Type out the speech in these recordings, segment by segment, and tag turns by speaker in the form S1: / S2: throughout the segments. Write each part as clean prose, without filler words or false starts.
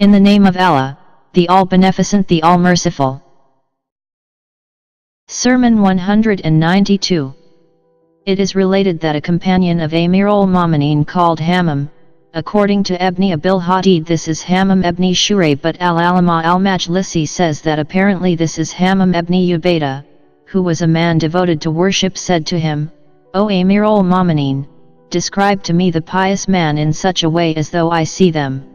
S1: In the name of Allah, the All-Beneficent, the All-Merciful. Sermon 192. It is related that a companion of Amir al-Mu'minin called Hammaam, according to Ibn Abil Hadid this is Hammaam ibn Shurayh, but al-Alama al-Majlisi says that apparently this is Hammaam ibn Ubaydah, who was a man devoted to worship, said to him, O Amir al-Mu'minin, describe to me the pious man in such a way as though I see them.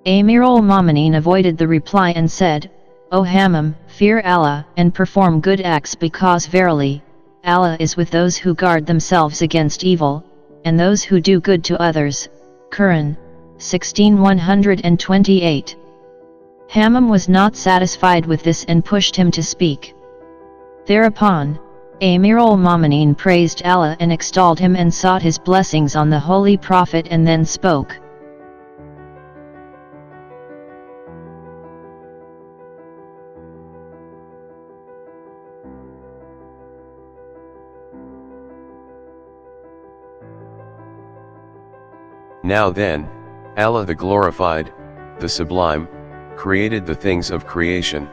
S1: Amir al-Mu'minin avoided the reply and said, O Hammaam, fear Allah and perform good acts, because verily, Allah is with those who guard themselves against evil, and those who do good to others. Quran 16:128. Hammaam was not satisfied with this and pushed him to speak. Thereupon, Amir al-Mu'minin praised Allah and extolled him and sought his blessings on the Holy Prophet, and then spoke.
S2: Now then, Allah the Glorified, the Sublime, created the things of creation.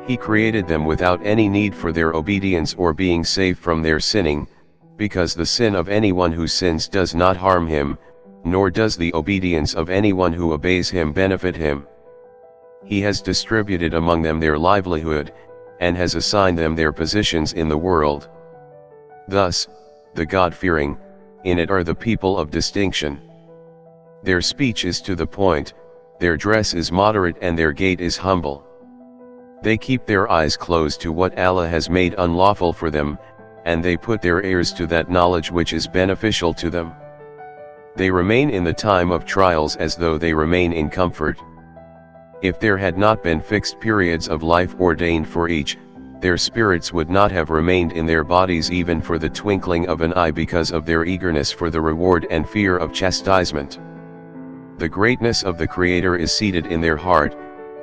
S2: He created them without any need for their obedience or being saved from their sinning, because the sin of anyone who sins does not harm him, nor does the obedience of anyone who obeys him benefit him. He has distributed among them their livelihood, and has assigned them their positions in the world. Thus, the God-fearing, in it are the people of distinction. Their speech is to the point, their dress is moderate, and their gait is humble. They keep their eyes closed to what Allah has made unlawful for them, and they put their ears to that knowledge which is beneficial to them. They remain in the time of trials as though they remain in comfort. If there had not been fixed periods of life ordained for each, their spirits would not have remained in their bodies even for the twinkling of an eye, because of their eagerness for the reward and fear of chastisement. The greatness of the Creator is seated in their heart,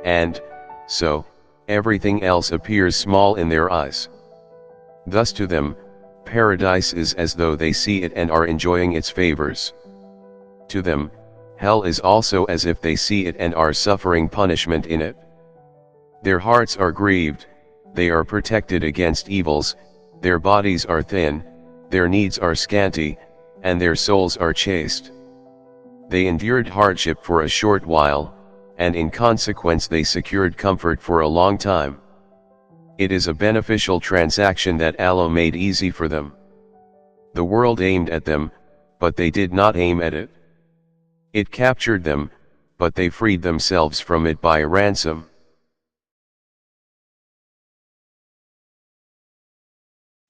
S2: and, so, everything else appears small in their eyes. Thus to them, paradise is as though they see it and are enjoying its favors. To them, hell is also as if they see it and are suffering punishment in it. Their hearts are grieved, they are protected against evils, their bodies are thin, their needs are scanty, and their souls are chaste. They endured hardship for a short while, and in consequence they secured comfort for a long time. It is a beneficial transaction that Allah made easy for them. The world aimed at them, but they did not aim at it. It captured them, but they freed themselves from it by a ransom.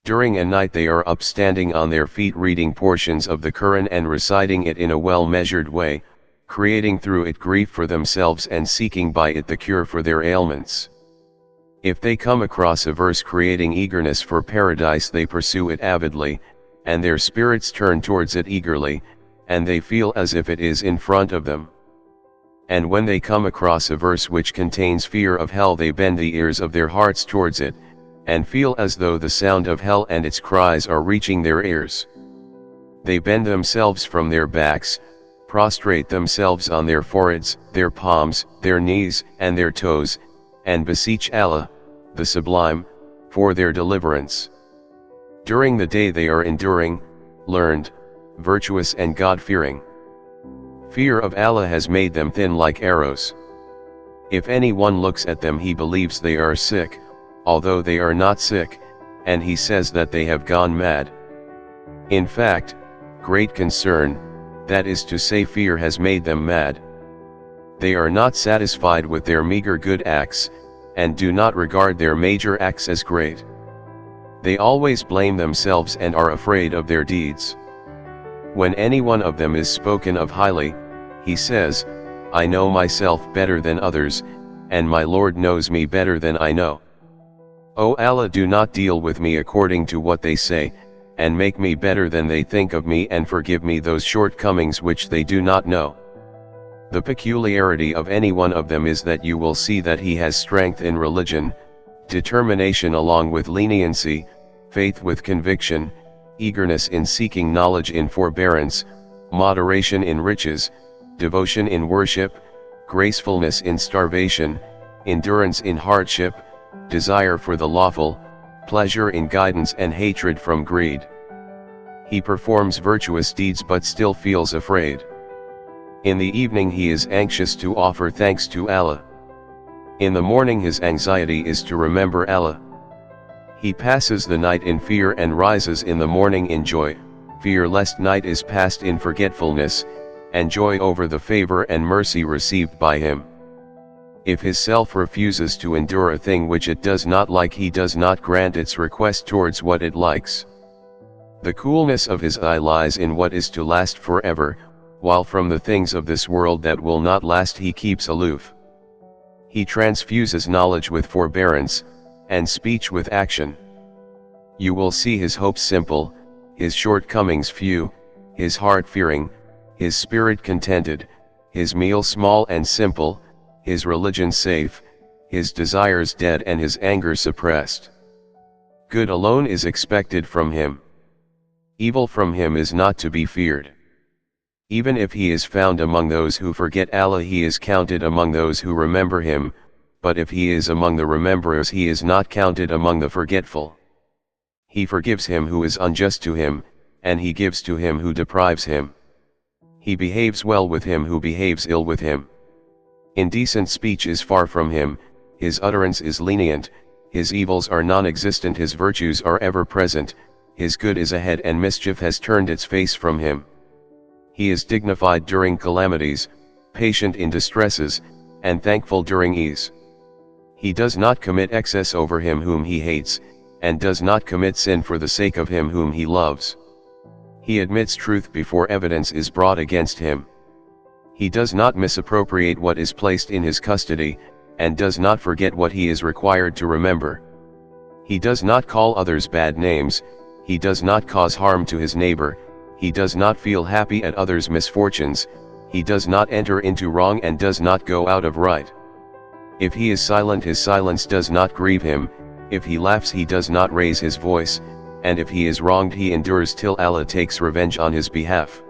S2: During a night they are upstanding on their feet reading portions of the Quran and reciting it in a well-measured way, creating through it grief for themselves and seeking by it the cure for their ailments. If they come across a verse creating eagerness for paradise, they pursue it avidly, and their spirits turn towards it eagerly, and they feel as if it is in front of them. And when they come across a verse which contains fear of hell, they bend the ears of their hearts towards it, and feel as though the sound of hell and its cries are reaching their ears. They bend themselves from their backs, prostrate themselves on their foreheads, their palms, their knees, and their toes, and beseech Allah, the Sublime, for their deliverance. During the day they are enduring, learned, virtuous and God-fearing. Fear of Allah has made them thin like arrows. If anyone looks at them he believes they are sick, although they are not sick, and he says that they have gone mad. In fact, great concern, that is to say fear, has made them mad. They are not satisfied with their meager good acts, and do not regard their major acts as great. They always blame themselves and are afraid of their deeds. When any one of them is spoken of highly, he says, I know myself better than others, and my Lord knows me better than I know. O Allah, do not deal with me according to what they say, and make me better than they think of me, and forgive me those shortcomings which they do not know. The peculiarity of any one of them is that you will see that he has strength in religion, determination along with leniency, faith with conviction, eagerness in seeking knowledge in forbearance, moderation in riches, devotion in worship, gracefulness in starvation, endurance in hardship, desire for the lawful, pleasure in guidance and hatred from greed. He performs virtuous deeds but still feels afraid. In the evening he is anxious to offer thanks to Allah. In the morning his anxiety is to remember Allah. He passes the night in fear and rises in the morning in joy, fear lest night is passed in forgetfulness, and joy over the favor and mercy received by him. If his self refuses to endure a thing which it does not like, he does not grant its request towards what it likes. The coolness of his eye lies in what is to last forever, while from the things of this world that will not last he keeps aloof. He transfuses knowledge with forbearance, and speech with action. You will see his hopes simple, his shortcomings few, his heart fearing, his spirit contented, his meal small and simple, his religion safe, his desires dead and his anger suppressed. Good alone is expected from him. Evil from him is not to be feared. Even if he is found among those who forget Allah, he is counted among those who remember him, but if he is among the rememberers, he is not counted among the forgetful. He forgives him who is unjust to him, and he gives to him who deprives him. He behaves well with him who behaves ill with him. Indecent speech is far from him, his utterance is lenient, his evils are non-existent, his virtues are ever present, his good is ahead and mischief has turned its face from him. He is dignified during calamities, patient in distresses, and thankful during ease. He does not commit excess over him whom he hates, and does not commit sin for the sake of him whom he loves. He admits truth before evidence is brought against him. He does not misappropriate what is placed in his custody, and does not forget what he is required to remember. He does not call others bad names, he does not cause harm to his neighbor, he does not feel happy at others' misfortunes, he does not enter into wrong and does not go out of right. If he is silent, his silence does not grieve him, if he laughs he does not raise his voice, and if he is wronged he endures till Allah takes revenge on his behalf.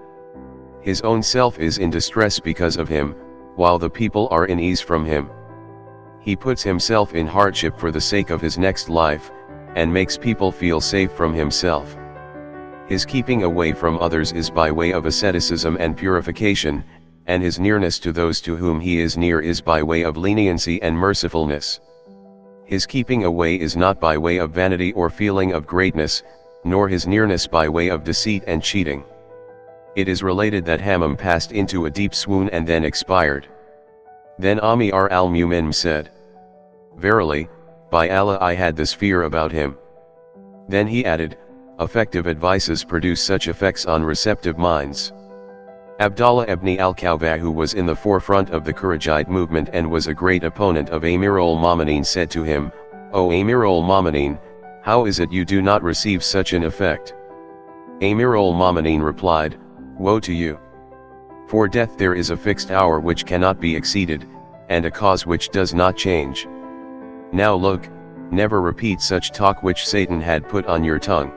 S2: His own self is in distress because of him, while the people are in ease from him. He puts himself in hardship for the sake of his next life, and makes people feel safe from himself. His keeping away from others is by way of asceticism and purification, and his nearness to those to whom he is near is by way of leniency and mercifulness. His keeping away is not by way of vanity or feeling of greatness, nor his nearness by way of deceit and cheating. It is related that Hammaam passed into a deep swoon and then expired. Then Amir al-Mu'min said, "Verily, by Allah I had this fear about him." Then he added, "Effective advices produce such effects on receptive minds." Abdallah ibn al-Kawwa, who was in the forefront of the Kharijite movement and was a great opponent of Amir al-Mu'minin, said to him, "O Amir al-Mu'minin, how is it you do not receive such an effect?" Amir al-Mu'minin replied, "Woe to you! For death there is a fixed hour which cannot be exceeded, and a cause which does not change. Now look, never repeat such talk which Satan had put on your tongue."